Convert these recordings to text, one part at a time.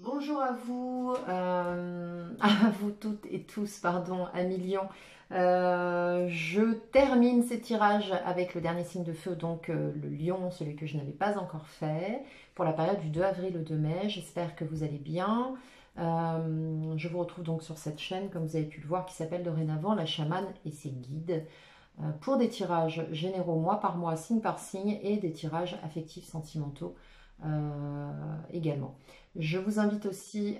Bonjour à vous toutes et tous, pardon, à millions. Je termine ces tirages avec le dernier signe de feu, donc le lion, celui que je n'avais pas encore fait, pour la période du 2 avril au 2 mai. J'espère que vous allez bien. Je vous retrouve donc sur cette chaîne, comme vous avez pu le voir, qui s'appelle dorénavant La Chamane et ses guides, pour des tirages généraux mois par mois, signe par signe, et des tirages affectifs sentimentaux également. Je vous invite aussi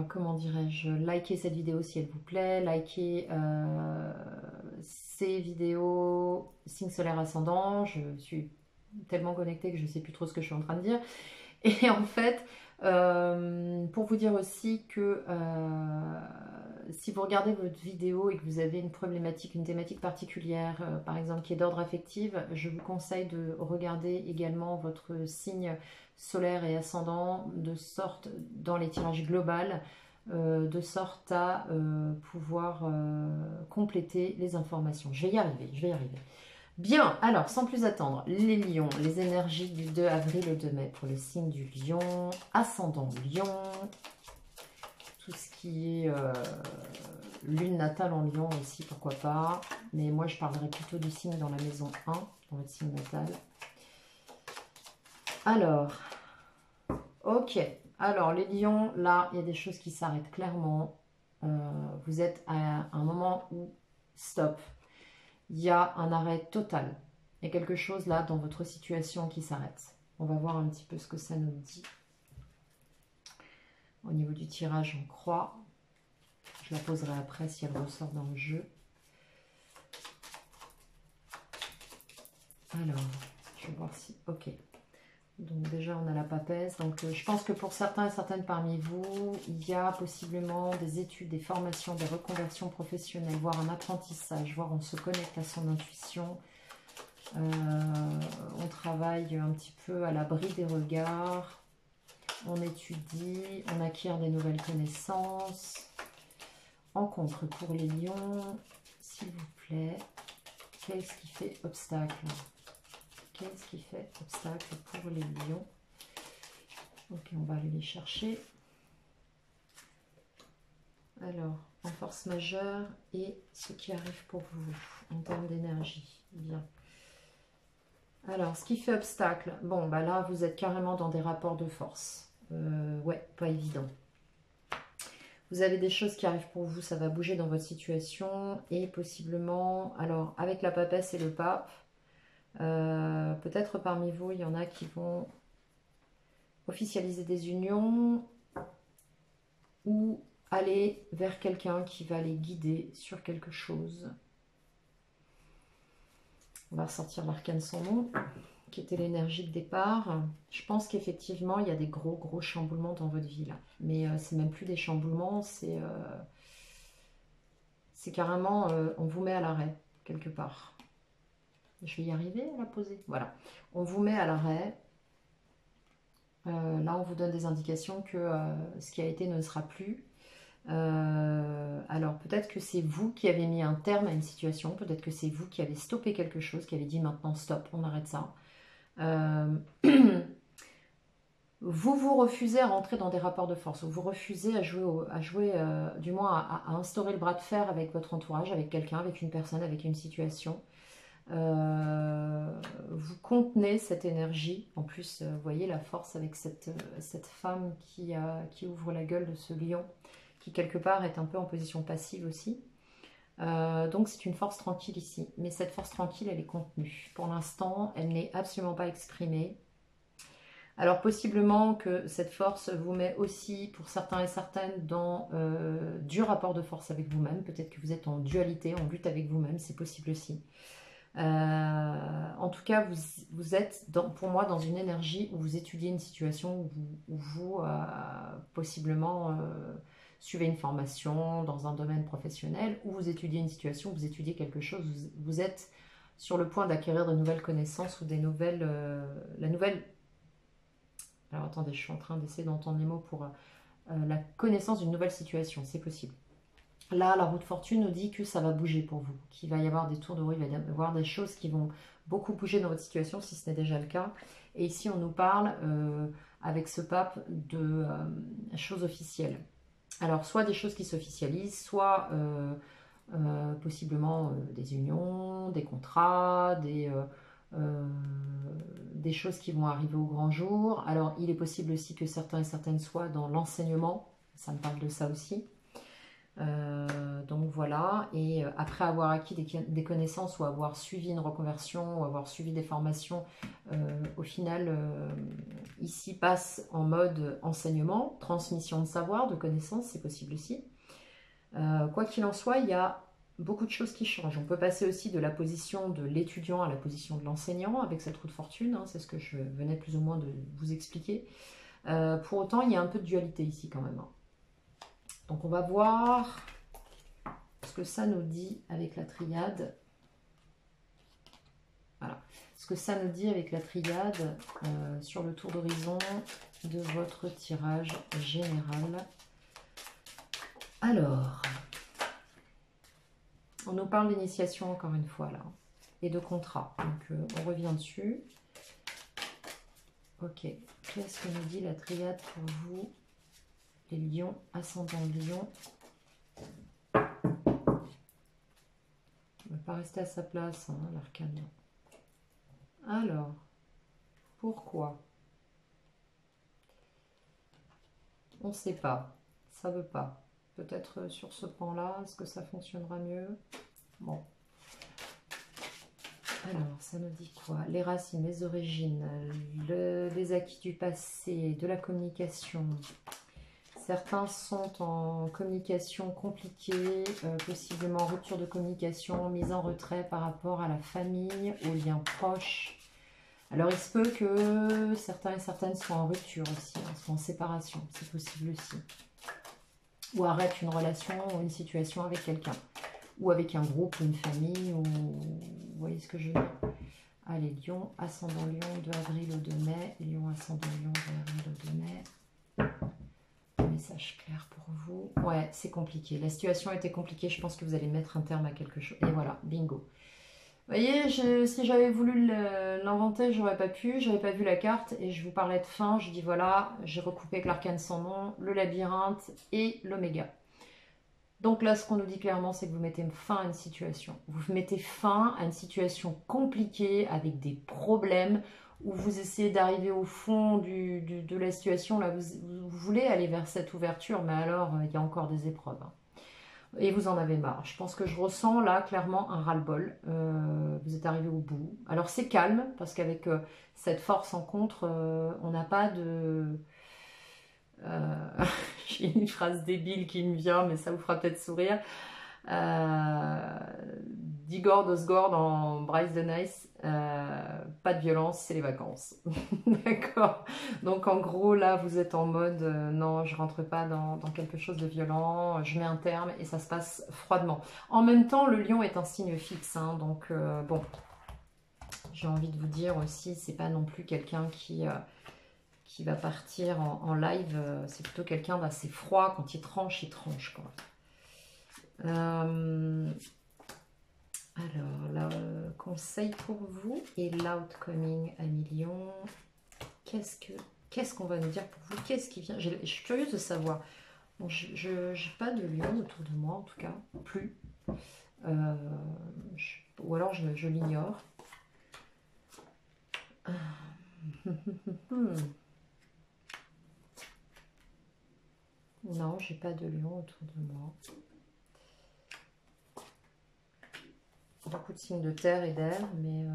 comment dirais-je, liker cette vidéo si elle vous plaît, liker ces vidéos signe solaire ascendant. Je suis tellement connectée que je ne sais plus trop ce que je suis en train de dire. Et en fait, pour vous dire aussi que si vous regardez votre vidéo et que vous avez une problématique, une thématique particulière, par exemple qui est d'ordre affectif, je vous conseille de regarder également votre signe solaire et ascendant, de sorte, dans les tirages globaux, de sorte à pouvoir compléter les informations. Je vais y arriver, je vais y arriver. Bien, alors sans plus attendre, les lions, les énergies du 2 avril au 2 mai pour le signe du lion, ascendant lion, tout ce qui est lune natale en lion aussi, pourquoi pas, mais moi je parlerai plutôt du signe dans la maison 1, dans votre signe natal. Alors, ok, alors les lions, là il y a des choses qui s'arrêtent clairement, vous êtes à un moment où stop. Il y a un arrêt total. Il y a quelque chose là dans votre situation qui s'arrête. On va voir un petit peu ce que ça nous dit. Au niveau du tirage en croix, je la poserai après si elle ressort dans le jeu. Alors, je vais voir si... Ok. Donc déjà, on a la papesse. Donc je pense que pour certains et certaines parmi vous, il y a possiblement des études, des formations, des reconversions professionnelles, voire un apprentissage, voire on se connecte à son intuition. On travaille un petit peu à l'abri des regards. On étudie, on acquiert des nouvelles connaissances. Rencontre pour les lions, s'il vous plaît. Qu'est-ce qui fait obstacle? Qu'est-ce qui fait obstacle pour les lions? Ok, on va aller les chercher. Alors, en force majeure et ce qui arrive pour vous en termes d'énergie. Bien. Alors, ce qui fait obstacle, bon, bah là, vous êtes carrément dans des rapports de force. Ouais, pas évident. Vous avez des choses qui arrivent pour vous, ça va bouger dans votre situation et possiblement, alors, avec la papesse et le pape, peut-être parmi vous, il y en a qui vont officialiser des unions ou aller vers quelqu'un qui va les guider sur quelque chose. On va ressortir l'arcane sans nom, qui était l'énergie de départ. Je pense qu'effectivement, il y a des gros chamboulements dans votre vie là. Mais c'est même plus des chamboulements, c'est carrément, on vous met à l'arrêt, quelque part. Je vais y arriver à la poser. Voilà. On vous met à l'arrêt. Là, on vous donne des indications que ce qui a été ne sera plus. Alors peut-être que c'est vous qui avez mis un terme à une situation, peut-être que c'est vous qui avez stoppé quelque chose, qui avez dit maintenant stop, on arrête ça. Vous refusez à rentrer dans des rapports de force, vous refusez à jouer, du moins à instaurer le bras de fer avec votre entourage, avec quelqu'un, avec une personne, avec une situation. Vous contenez cette énergie. En plus, vous voyez la force avec cette femme qui ouvre la gueule de ce lion, qui quelque part est un peu en position passive aussi. Donc c'est une force tranquille ici. Mais cette force tranquille, elle est contenue. Pour l'instant, elle n'est absolument pas exprimée. Alors possiblement que cette force vous met aussi, pour certains et certaines, dans du rapport de force avec vous-même. Peut-être que vous êtes en dualité, en lutte avec vous-même, c'est possible aussi. En tout cas, vous êtes, pour moi, dans une énergie où vous étudiez une situation, où vous possiblement suivez une formation dans un domaine professionnel, où vous étudiez une situation, où vous étudiez quelque chose, vous êtes sur le point d'acquérir de nouvelles connaissances ou des nouvelles... Alors attendez, je suis en train d'essayer d'entendre les mots pour la connaissance d'une nouvelle situation, c'est possible. Là, la roue de fortune nous dit que ça va bouger pour vous, qu'il va y avoir des tours de roue, il va y avoir des choses qui vont beaucoup bouger dans votre situation, si ce n'est déjà le cas. Et ici, on nous parle, avec ce pape, de choses officielles. Alors, soit des choses qui s'officialisent, soit possiblement des unions, des contrats, des choses qui vont arriver au grand jour. Alors, il est possible aussi que certains et certaines soient dans l'enseignement. Ça me parle de ça aussi. Donc voilà, et après avoir acquis des connaissances ou avoir suivi une reconversion ou avoir suivi des formations, au final, ici passe en mode enseignement, transmission de savoir, de connaissances, c'est possible aussi. Quoi qu'il en soit, il y a beaucoup de choses qui changent. On peut passer aussi de la position de l'étudiant à la position de l'enseignant avec cette roue de fortune, hein, c'est ce que je venais plus ou moins de vous expliquer. Pour autant, il y a un peu de dualité ici quand même, hein. Donc on va voir ce que ça nous dit avec la triade. Voilà. Ce que ça nous dit avec la triade sur le tour d'horizon de votre tirage général. Alors, on nous parle d'initiation encore une fois là, et de contrat. Donc on revient dessus. Ok, qu'est-ce que nous dit la triade pour vous, les lions, ascendant lion? Il ne va pas rester à sa place, hein, l'arcane. Alors, pourquoi? On ne sait pas, ça ne veut pas. Peut-être sur ce pan-là, est-ce que ça fonctionnera mieux? Bon. Alors, ça nous dit quoi? Les racines, les origines, les acquis du passé, de la communication. Certains sont en communication compliquée, possiblement rupture de communication, mise en retrait par rapport à la famille, aux liens proches. Alors, il se peut que certains et certaines soient en rupture aussi, hein, soient en séparation, c'est possible aussi. Ou arrêtent une relation ou une situation avec quelqu'un. Ou avec un groupe ou une famille, ou vous voyez ce que je veux dire. Allez, Lion, ascendant Lion, de avril au 2 mai. Lion, ascendant Lion, de avril au 2 mai. Message clair pour vous. Ouais, c'est compliqué. La situation était compliquée. Je pense que vous allez mettre un terme à quelque chose. Et voilà, bingo. Vous voyez, si j'avais voulu l'inventer, j'aurais pas pu. J'avais pas vu la carte et je vous parlais de fin. Je dis voilà, j'ai recoupé avec l'arcane sans nom, le labyrinthe et l'oméga. Donc là, ce qu'on nous dit clairement, c'est que vous mettez fin à une situation. Vous mettez fin à une situation compliquée avec des problèmes où vous essayez d'arriver au fond de la situation. Là, vous voulez aller vers cette ouverture, mais alors, il y a encore des épreuves, hein. Et vous en avez marre. Je pense que je ressens là clairement un ras-le-bol. Vous êtes arrivé au bout. Alors c'est calme, parce qu'avec cette force en contre, on n'a pas de... J'ai une phrase débile qui me vient, mais ça vous fera peut-être sourire. D'Igor Dosgor dans Bryce the Nice, pas de violence, c'est les vacances. D'accord. Donc en gros, là, vous êtes en mode non, je rentre pas dans quelque chose de violent, je mets un terme et ça se passe froidement. En même temps, le lion est un signe fixe, hein, donc bon, j'ai envie de vous dire aussi, c'est pas non plus quelqu'un qui va partir en live, c'est plutôt quelqu'un d'assez froid. Quand il tranche, quoi. Alors, le conseil pour vous et l'outcoming à million. Qu'est-ce qu'on va nous dire pour vous? Qu'est-ce qui vient? Je suis curieuse de savoir. Bon, je n'ai pas de lion autour de moi, en tout cas, plus. Ou alors je l'ignore. Non, j'ai pas de lion autour de moi. Beaucoup de signes de terre et d'air, mais...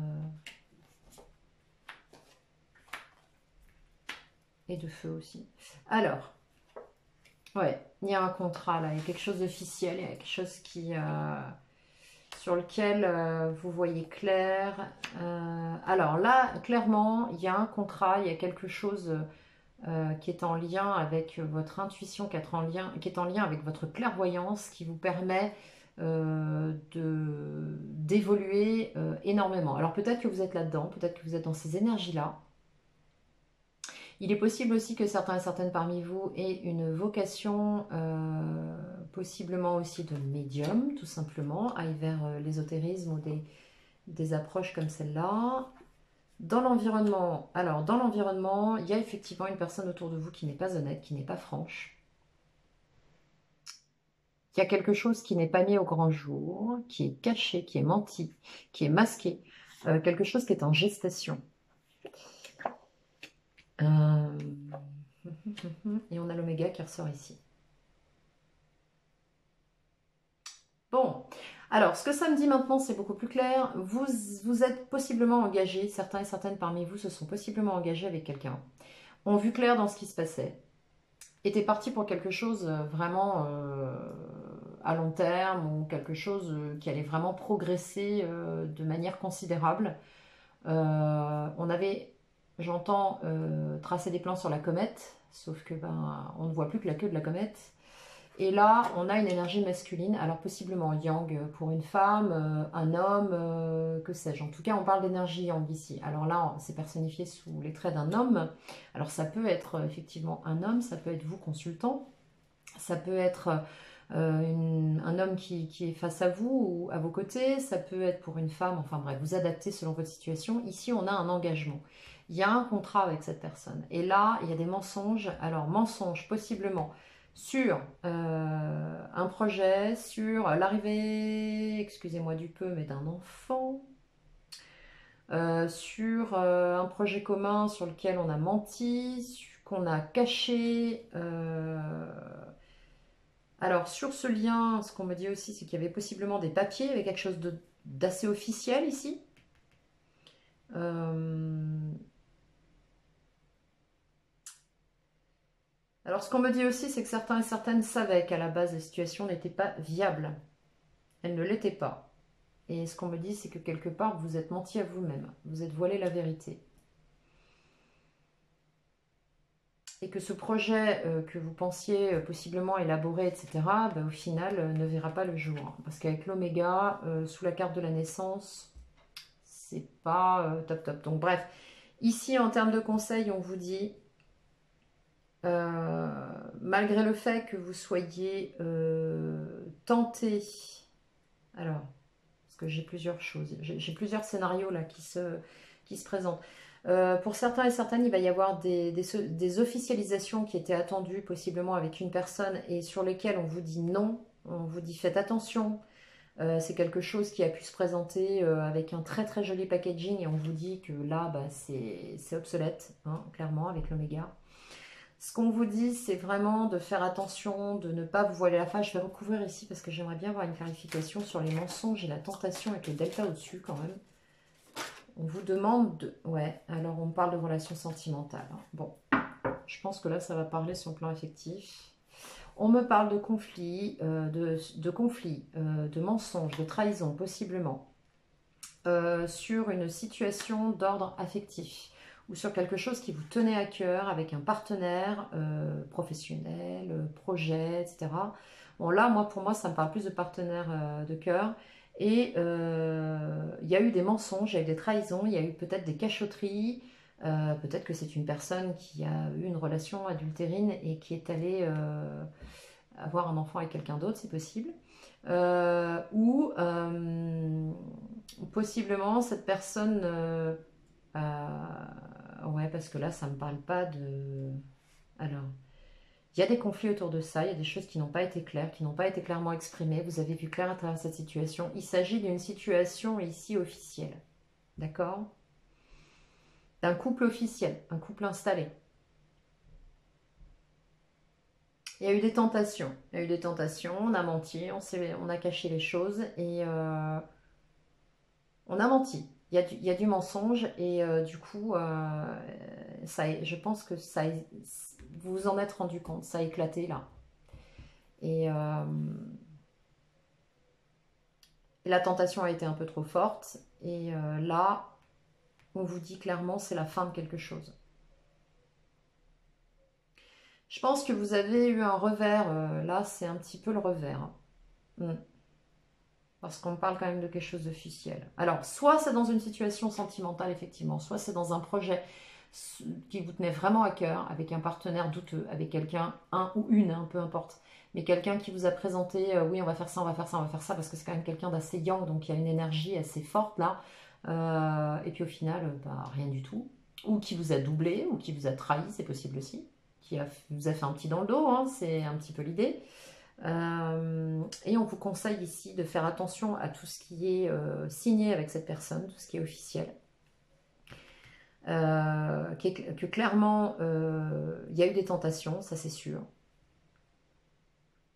et de feu aussi. Alors, ouais, il y a un contrat là, il y a quelque chose d'officiel, il y a quelque chose qui... sur lequel vous voyez clair. Alors là, clairement, il y a un contrat, il y a quelque chose... qui est en lien avec votre intuition, qui est en lien avec votre clairvoyance, qui vous permet d'évoluer énormément. Alors peut-être que vous êtes là-dedans, peut-être que vous êtes dans ces énergies-là. Il est possible aussi que certains et certaines parmi vous aient une vocation, possiblement aussi de médium, tout simplement, aillent vers l'ésotérisme ou des approches comme celle-là. Dans l'environnement, alors dans l'environnement, il y a effectivement une personne autour de vous qui n'est pas honnête, qui n'est pas franche. Il y a quelque chose qui n'est pas mis au grand jour, qui est caché, qui est menti, qui est masqué. Quelque chose qui est en gestation. Euh, Et on a l'oméga qui ressort ici. Bon, alors ce que ça me dit maintenant, c'est beaucoup plus clair. Vous êtes possiblement engagés, certains et certaines parmi vous se sont possiblement engagés avec quelqu'un, ont vu clair dans ce qui se passait, étaient partis pour quelque chose vraiment à long terme ou quelque chose qui allait vraiment progresser de manière considérable. On avait, j'entends, tracé des plans sur la comète, sauf que ben, on ne voit plus que la queue de la comète. Et là, on a une énergie masculine, alors possiblement yang pour une femme, un homme, que sais-je. En tout cas, on parle d'énergie yang ici. Alors là, c'est personnifié sous les traits d'un homme. Alors ça peut être effectivement un homme, ça peut être vous consultant, ça peut être un homme qui est face à vous ou à vos côtés, ça peut être pour une femme, enfin bref, vous adaptez selon votre situation. Ici, on a un engagement. Il y a un contrat avec cette personne. Et là, il y a des mensonges. Alors, mensonges possiblement sur un projet, sur l'arrivée, excusez-moi du peu, mais d'un enfant, sur un projet commun sur lequel on a menti, qu'on a caché. Alors, sur ce lien, ce qu'on me dit aussi, c'est qu'il y avait possiblement des papiers avec quelque chose d'assez officiel ici. Alors, ce qu'on me dit aussi, c'est que certains et certaines savaient qu'à la base, la situation n'était pas viable. Elle ne l'était pas. Et ce qu'on me dit, c'est que quelque part, vous êtes menti à vous-même. Vous êtes voilé la vérité. Et que ce projet que vous pensiez possiblement élaborer, etc., bah, au final, ne verra pas le jour. Parce qu'avec l'oméga, sous la carte de la naissance, c'est pas top top. Donc bref, ici, en termes de conseils, on vous dit, malgré le fait que vous soyez tenté, alors, parce que j'ai plusieurs choses, j'ai plusieurs scénarios là qui se présentent. Pour certains et certaines, il va y avoir des officialisations qui étaient attendues possiblement avec une personne et sur lesquelles on vous dit non, on vous dit faites attention. C'est quelque chose qui a pu se présenter avec un très très joli packaging et on vous dit que là, bah, c'est obsolète, hein, clairement, avec l'oméga. Ce qu'on vous dit, c'est vraiment de faire attention, de ne pas vous voiler la face. Je vais recouvrir ici parce que j'aimerais bien avoir une clarification sur les mensonges et la tentation avec le delta au-dessus quand même. On vous demande de... Ouais, alors on parle de relations sentimentales. Hein. Bon, je pense que là, ça va parler sur le plan affectif. On me parle de conflits, de mensonges, de trahison, possiblement, sur une situation d'ordre affectif ou sur quelque chose qui vous tenait à cœur avec un partenaire professionnel, projet, etc. Bon, là, pour moi, ça me parle plus de partenaire de cœur. Et il y a eu des mensonges, il y a eu des trahisons, il y a eu peut-être des cachotteries. Peut-être que c'est une personne qui a eu une relation adultérine et qui est allée avoir un enfant avec quelqu'un d'autre, c'est possible. Ou possiblement cette personne... ouais, parce que là, ça ne me parle pas de... Alors, il y a des conflits autour de ça, il y a des choses qui n'ont pas été claires, qui n'ont pas été clairement exprimées. Vous avez vu clair à travers cette situation. Il s'agit d'une situation ici officielle. D'accord? D'un couple officiel, un couple installé. Il y a eu des tentations. Il y a eu des tentations, on a menti, on a caché les choses et on a menti. Il y a du mensonge et du coup, je pense que vous vous en êtes rendu compte, ça a éclaté là. Et la tentation a été un peu trop forte. Et là, on vous dit clairement, c'est la fin de quelque chose. Je pense que vous avez eu un revers. Là, c'est un petit peu le revers. Hein. Parce qu'on parle quand même de quelque chose d'officiel. Alors, soit c'est dans une situation sentimentale, effectivement, soit c'est dans un projet qui vous tenait vraiment à cœur, avec un partenaire douteux, avec quelqu'un, un ou une, hein, peu importe, mais quelqu'un qui vous a présenté, oui, on va faire ça, on va faire ça, on va faire ça, parce que c'est quand même quelqu'un d'assez yang, donc il y a une énergie assez forte là. Et puis au final, bah, rien du tout. Ou qui vous a doublé, ou qui vous a trahi, c'est possible aussi. Vous a fait un petit dans le dos, hein, c'est un petit peu l'idée. Et on vous conseille ici de faire attention à tout ce qui est signé avec cette personne, tout ce qui est officiel. Que clairement, il y a eu des tentations, ça c'est sûr.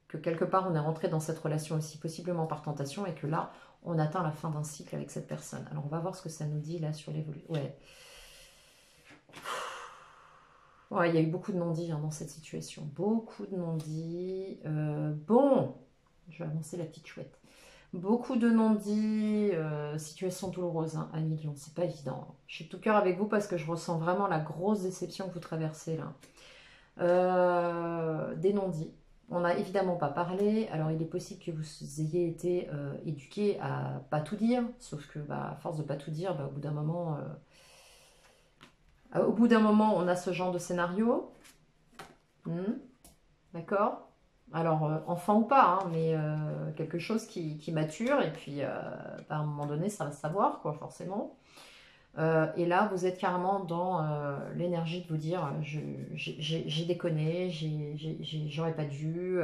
Que quelque part, on est rentré dans cette relation aussi, possiblement par tentation, et que là, on atteint la fin d'un cycle avec cette personne. Alors, on va voir ce que ça nous dit là sur l'évolution. Ouais. Ouais, il y a eu beaucoup de non-dits hein, dans cette situation. Beaucoup de non-dits. Bon, je vais avancer la petite chouette. Beaucoup de non-dits, situation douloureuse, hein, à millions, c'est pas évident. Je suis de tout cœur avec vous parce que je ressens vraiment la grosse déception que vous traversez là. Des non-dits. On n'a évidemment pas parlé, alors il est possible que vous ayez été éduqué à pas tout dire, sauf que bah, à force de pas tout dire, bah, au bout d'un moment, on a ce genre de scénario. D'accord. Alors, enfant ou pas, hein, mais quelque chose qui mature, et puis bah, à un moment donné, ça va se savoir, quoi, forcément. Et là, vous êtes carrément dans l'énergie de vous dire j'ai déconné, j'aurais pas dû,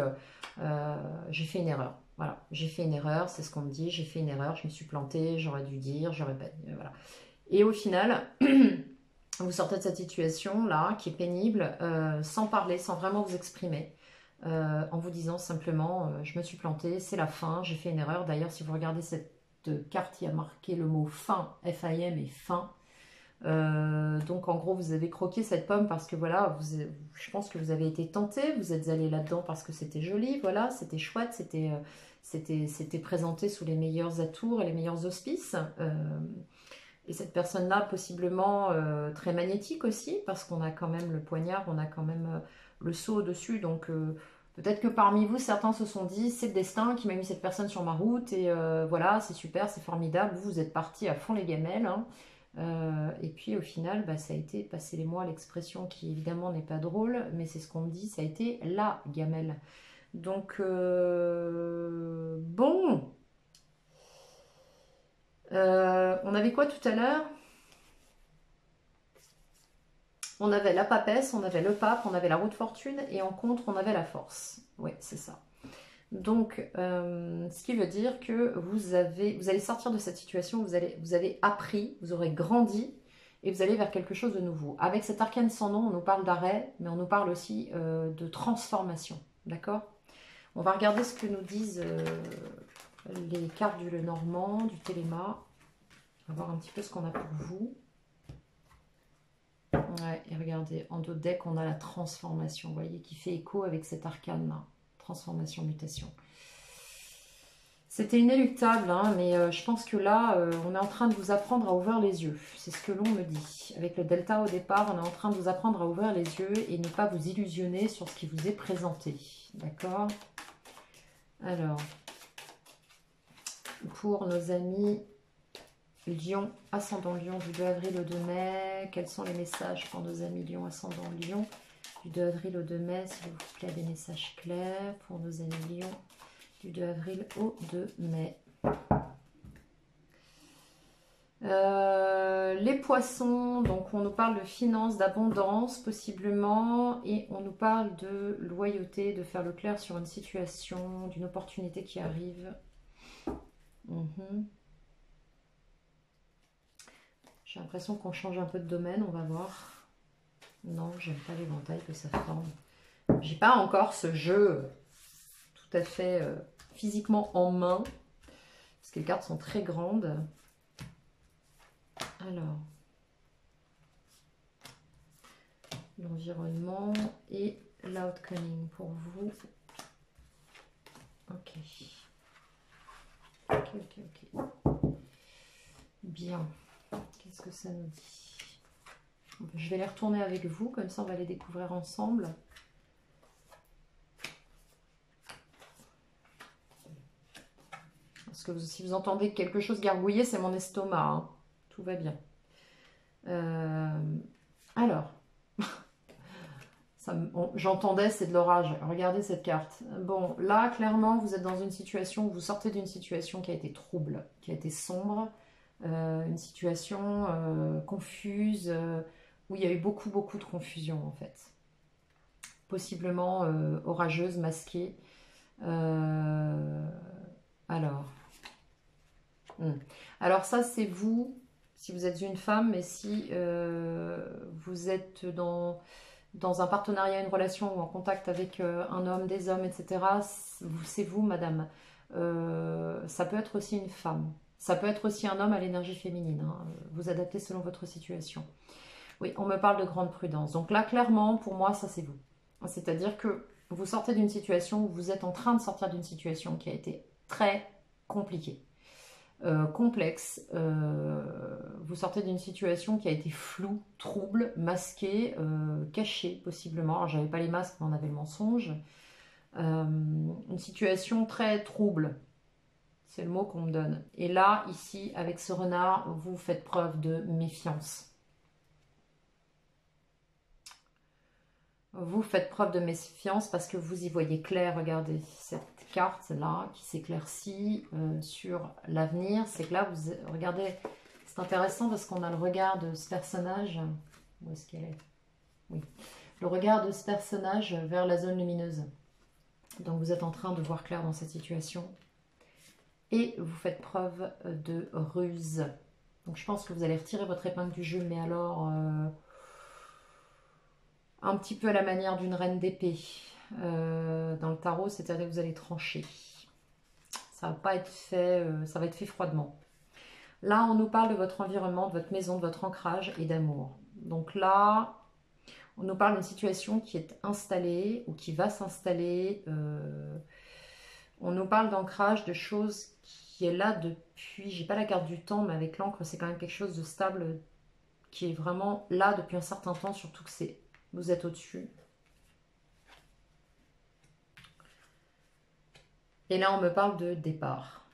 j'ai fait une erreur. Voilà, j'ai fait une erreur, c'est ce qu'on me dit, j'ai fait une erreur, je me suis plantée, j'aurais dû dire, j'aurais pas dit. Voilà. Et au final, vous sortez de cette situation-là qui est pénible, sans parler, sans vraiment vous exprimer. En vous disant simplement je me suis plantée, c'est la fin, j'ai fait une erreur. D'ailleurs, si vous regardez cette carte, il y a marqué le mot fin, F-I-M et fin. Donc en gros, vous avez croqué cette pomme parce que voilà, je pense que vous avez été tenté, vous êtes allé là-dedans parce que c'était joli, voilà, c'était chouette, c'était présenté sous les meilleurs atours et les meilleurs auspices. Et cette personne-là, possiblement très magnétique aussi, parce qu'on a quand même le poignard, on a quand même le seau au-dessus. Donc peut-être que parmi vous, certains se sont dit, c'est le destin qui m'a mis cette personne sur ma route, et voilà, c'est super, c'est formidable. Vous êtes partis à fond les gamelles. Hein. Et puis au final, bah, ça a été, passez-les-moi l'expression qui évidemment n'est pas drôle, mais c'est ce qu'on me dit, ça a été la gamelle. Donc bon. On avait quoi tout à l'heure? On avait la papesse, on avait le pape, on avait la roue de fortune, et en contre, on avait la force. Oui, c'est ça. Donc, ce qui veut dire que vous allez sortir de cette situation, vous avez appris, vous aurez grandi, et vous allez vers quelque chose de nouveau. Avec cet arcane sans nom, on nous parle d'arrêt, mais on nous parle aussi de transformation. D'accord? On va regarder ce que nous disent les cartes du Lenormand, du Téléma. On va voir un petit peu ce qu'on a pour vous. Ouais, et regardez, en dos de deck, on a la transformation, vous voyez, qui fait écho avec cet arcane-là. Transformation, mutation. C'était inéluctable, hein, mais je pense que là, on est en train de vous apprendre à ouvrir les yeux. C'est ce que l'on me dit. Avec le delta au départ, on est en train de vous apprendre à ouvrir les yeux et ne pas vous illusionner sur ce qui vous est présenté. D'accord? Alors, pour nos amis Lion, ascendant Lion, du 2 avril au 2 mai. Quels sont les messages pour nos amis Lion, ascendant Lion, du 2 avril au 2 mai, s'il vous plaît, des messages clairs pour nos amis Lion, du 2 avril au 2 mai. Les poissons, donc on nous parle de finances, d'abondance possiblement, et on nous parle de loyauté, de faire le clair sur une situation, d'une opportunité qui arrive. J'ai l'impression qu'on change un peu de domaine, on va voir. Non, j'aime pas l'éventail que ça forme. J'ai pas encore ce jeu tout à fait physiquement en main, parce que les cartes sont très grandes. Alors, l'environnement et l'outcoming pour vous. Ok. Ok. Bien. Qu'est-ce que ça nous dit? Je vais les retourner avec vous, comme ça on va les découvrir ensemble. Parce que si vous entendez quelque chose gargouiller, c'est mon estomac. Hein. Tout va bien. Alors, j'entendais, c'est de l'orage. Regardez cette carte. Bon, là, clairement, vous êtes dans une situation, vous sortez d'une situation qui a été trouble, qui a été sombre. une situation confuse, où il y a eu beaucoup de confusion en fait. Possiblement orageuse, masquée. Alors, alors ça c'est vous, si vous êtes une femme, mais si vous êtes dans un partenariat, une relation ou en contact avec un homme, des hommes, etc., c'est vous, madame. Ça peut être aussi une femme. Ça peut être aussi un homme à l'énergie féminine. Hein. Vous adaptez selon votre situation. Oui, on me parle de grande prudence. Donc là, clairement, pour moi, ça c'est vous. C'est-à-dire que vous sortez d'une situation où vous êtes en train de sortir d'une situation qui a été très compliquée. Complexe, vous sortez d'une situation qui a été floue, trouble, masquée, cachée possiblement. Alors j'avais pas les masques, mais on avait le mensonge. Une situation très trouble, c'est le mot qu'on me donne. Et là, ici, avec ce renard, vous faites preuve de méfiance. Vous faites preuve de méfiance parce que vous y voyez clair. Regardez cette carte là qui s'éclaircit sur l'avenir. C'est que là, vous regardez, c'est intéressant parce qu'on a le regard de ce personnage. Où est-ce qu'elle est? Oui. Le regard de ce personnage vers la zone lumineuse. Donc vous êtes en train de voir clair dans cette situation. Et vous faites preuve de ruse. Donc je pense que vous allez retirer votre épingle du jeu, mais alors... un petit peu à la manière d'une reine d'épée dans le tarot, c'est-à-dire que vous allez trancher. Ça va pas être fait, ça va être fait froidement. Là, on nous parle de votre environnement, de votre maison, de votre ancrage et d'amour. Donc là, on nous parle d'une situation qui est installée ou qui va s'installer. On nous parle d'ancrage, de choses qui est là depuis, j'ai pas la carte du temps, mais avec l'encre, c'est quand même quelque chose de stable qui est vraiment là depuis un certain temps, surtout que c'est vous êtes au-dessus. Et là, on me parle de départ.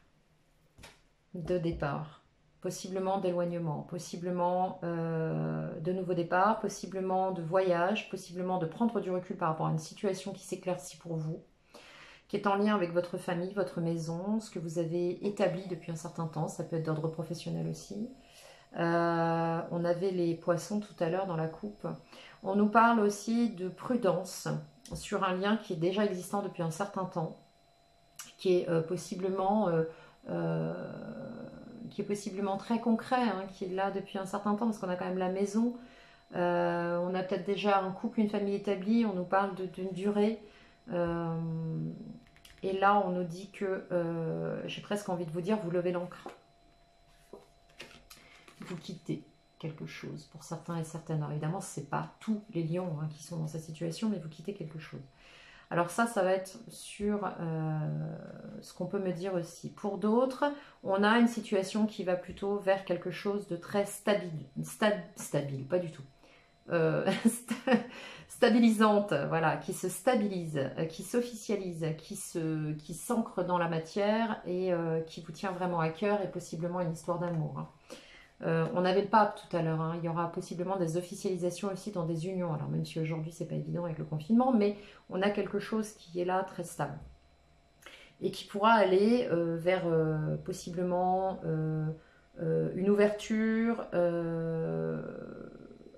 De départ. Possiblement d'éloignement, possiblement de nouveau départ, possiblement de voyage, possiblement de prendre du recul par rapport à une situation qui s'éclaircit pour vous, qui est en lien avec votre famille, votre maison, ce que vous avez établi depuis un certain temps. Ça peut être d'ordre professionnel aussi. On avait les poissons tout à l'heure dans la coupe. On nous parle aussi de prudence sur un lien qui est déjà existant depuis un certain temps, qui est possiblement très concret, hein, qui est là depuis un certain temps, parce qu'on a quand même la maison, on a peut-être déjà un couple, une famille établie, on nous parle d'une durée, et là on nous dit que, j'ai presque envie de vous dire, vous levez l'ancre. Vous quittez quelque chose pour certains et certaines. Alors évidemment, ce n'est pas tous les lions hein, qui sont dans cette situation, mais vous quittez quelque chose. Alors ça va être sur ce qu'on peut me dire aussi. Pour d'autres, on a une situation qui va plutôt vers quelque chose de très stable. Stable, pas du tout. Stabilisante, voilà, qui se stabilise, qui s'officialise, qui s'ancre dans la matière et qui vous tient vraiment à cœur et possiblement une histoire d'amour. Hein. On avait le pape tout à l'heure, hein. Il y aura possiblement des officialisations aussi dans des unions. Alors même si aujourd'hui c'est pas évident avec le confinement, mais on a quelque chose qui est là très stable. Et qui pourra aller vers possiblement une ouverture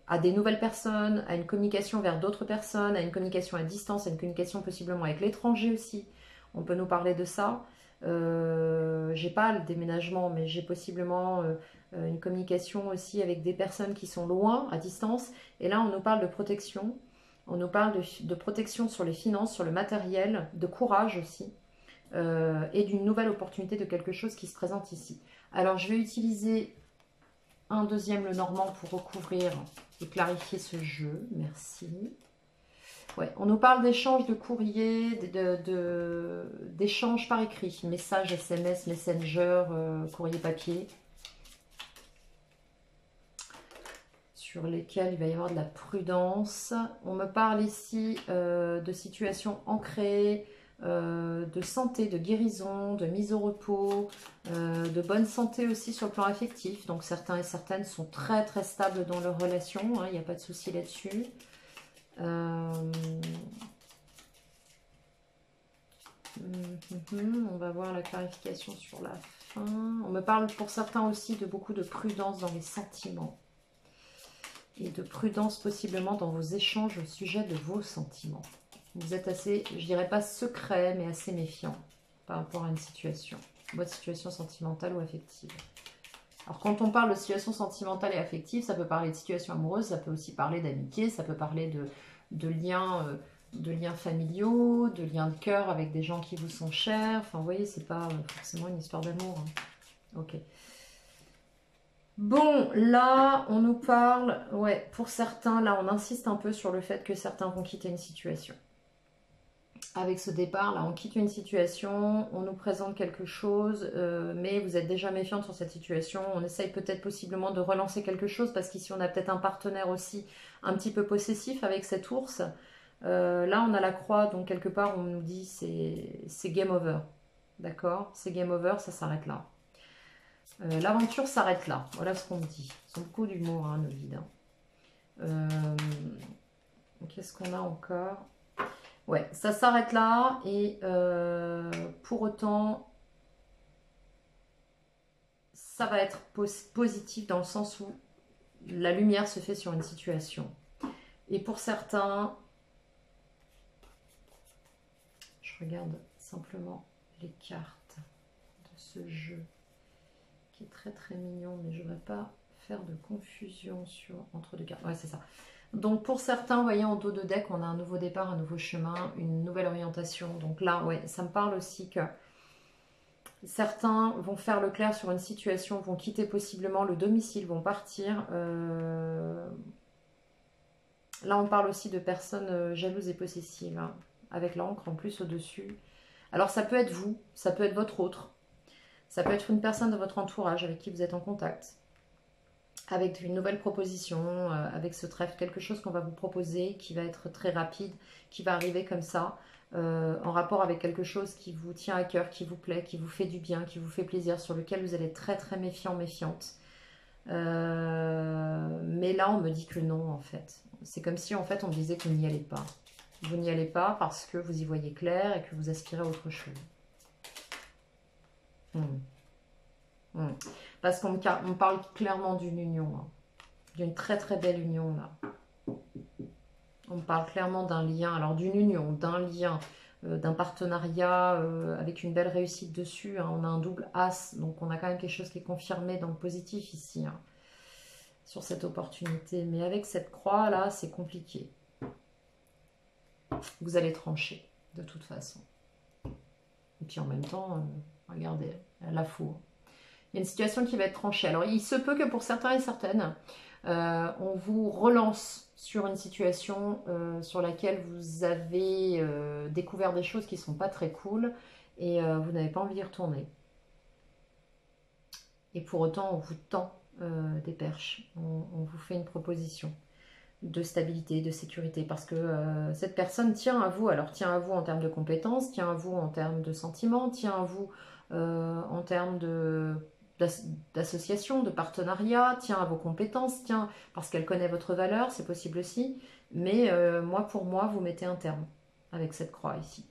à des nouvelles personnes, à une communication vers d'autres personnes, à une communication à distance, à une communication possiblement avec l'étranger aussi. On peut nous parler de ça. J'ai pas le déménagement, mais j'ai possiblement une communication aussi avec des personnes qui sont loin, à distance. Et là, on nous parle de protection. On nous parle de protection sur les finances, sur le matériel, de courage aussi. Et d'une nouvelle opportunité de quelque chose qui se présente ici. Alors, je vais utiliser un deuxième Lenormand pour recouvrir et clarifier ce jeu. Merci. Ouais, on nous parle d'échanges de courrier, d'échanges par écrit, messages, SMS, Messenger, courrier papier, sur lesquels il va y avoir de la prudence. On me parle ici de situations ancrées, de santé, de guérison, de mise au repos, de bonne santé aussi sur le plan affectif. Donc certains et certaines sont très très stables dans leur relation, hein, il n'y a pas de souci là-dessus. On va voir la clarification sur la fin. On me parle pour certains aussi de beaucoup de prudence dans les sentiments. Et de prudence possiblement dans vos échanges au sujet de vos sentiments. Vous êtes assez, je dirais pas secret, mais assez méfiant par rapport à une situation. Votre situation sentimentale ou affective. Alors quand on parle de situation sentimentale et affective, ça peut parler de situation amoureuse, ça peut aussi parler d'amitié, ça peut parler de liens familiaux, de liens de cœur avec des gens qui vous sont chers. Enfin, vous voyez, c'est pas forcément une histoire d'amour. Hein. Ok. Bon, là, on nous parle, ouais, pour certains, là, on insiste un peu sur le fait que certains vont quitter une situation. Avec ce départ, là, on quitte une situation, on nous présente quelque chose, mais vous êtes déjà méfiante sur cette situation. On essaye peut-être possiblement de relancer quelque chose, parce qu'ici, on a peut-être un partenaire aussi un petit peu possessif avec cet ours. Là, on a la croix, donc quelque part, on nous dit c'est game over. D'accord? C'est game over, ça s'arrête là. L'aventure s'arrête là. Voilà ce qu'on me dit. Ils ont beaucoup d'humour, hein, nos guides. Qu'est-ce qu'on a encore? Ouais, ça s'arrête là. Et pour autant, ça va être positif dans le sens où la lumière se fait sur une situation. Et pour certains, je regarde simplement les cartes de ce jeu, qui est très très mignon, mais je ne voudrais pas faire de confusion entre deux cartes. Ouais, c'est ça. Donc pour certains, vous voyez, en dos de deck, on a un nouveau départ, un nouveau chemin, une nouvelle orientation. Donc là, ouais, ça me parle aussi que certains vont faire le clair sur une situation, vont quitter possiblement le domicile, vont partir. Là, on parle aussi de personnes jalouses et possessives, hein, avec l'encre en plus au-dessus. Alors ça peut être vous, ça peut être votre autre. Ça peut être une personne de votre entourage avec qui vous êtes en contact, avec une nouvelle proposition, avec ce trèfle, quelque chose qu'on va vous proposer qui va être très rapide, qui va arriver comme ça, en rapport avec quelque chose qui vous tient à cœur, qui vous plaît, qui vous fait du bien, qui vous fait plaisir, sur lequel vous allez être très très méfiant, méfiante. Mais là, on me dit que non, en fait. C'est comme si, en fait, on me disait que vous n'y allez pas. Vous n'y allez pas parce que vous y voyez clair et que vous aspirez à autre chose. Parce qu'on parle clairement d'une union, hein, d'une très très belle union là. On parle clairement d'un lien, alors d'une union, d'un lien, d'un partenariat avec une belle réussite dessus. Hein. On a un double as, donc on a quand même quelque chose qui est confirmé dans le positif ici, hein, sur cette opportunité. Mais avec cette croix là, c'est compliqué. Vous allez trancher de toute façon. Et puis en même temps, regardez, la four. Il y a une situation qui va être tranchée. Alors, il se peut que pour certains et certaines, on vous relance sur une situation sur laquelle vous avez découvert des choses qui ne sont pas très cool et vous n'avez pas envie d'y retourner. Et pour autant, on vous tend des perches. On vous fait une proposition de stabilité, de sécurité, parce que cette personne tient à vous. Alors, tient à vous en termes de compétences, tient à vous en termes de sentiments, tient à vous en termes d'association, de partenariat, tient à vos compétences, tient parce qu'elle connaît votre valeur, c'est possible aussi. Mais moi, pour moi, vous mettez un terme avec cette croix ici.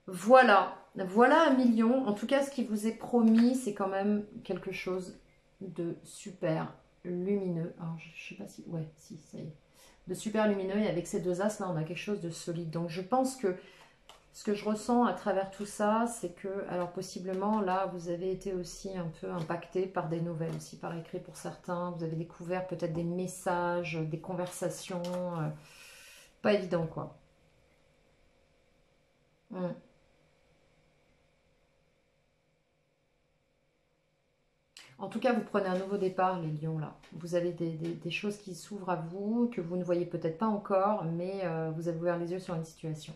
Voilà, voilà 1 million. En tout cas, ce qui vous est promis, c'est quand même quelque chose de super lumineux. Alors, je sais pas si... Ouais, si, ça y est. De super lumineux. Et avec ces deux as, là, on a quelque chose de solide. Donc, je pense que ce que je ressens à travers tout ça, c'est que, alors possiblement, là, vous avez été aussi un peu impacté par des nouvelles, aussi par écrit pour certains. Vous avez découvert peut-être des messages, des conversations. Pas évident, quoi. En tout cas, vous prenez un nouveau départ, les lions, là. Vous avez des choses qui s'ouvrent à vous, que vous ne voyez peut-être pas encore, mais vous avez ouvert les yeux sur une situation.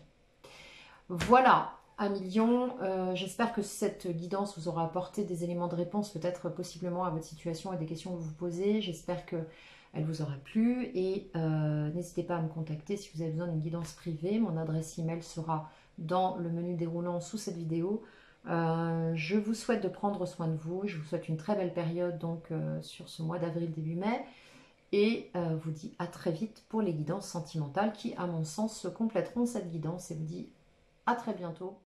Voilà, 1 million. J'espère que cette guidance vous aura apporté des éléments de réponse, peut-être possiblement à votre situation et des questions que vous vous posez. J'espère qu'elle vous aura plu et n'hésitez pas à me contacter si vous avez besoin d'une guidance privée. Mon adresse email sera dans le menu déroulant sous cette vidéo. Je vous souhaite de prendre soin de vous. Je vous souhaite une très belle période donc sur ce mois d'avril, début mai. Et vous dis à très vite pour les guidances sentimentales qui, à mon sens, se compléteront cette guidance. Et vous dis à très bientôt.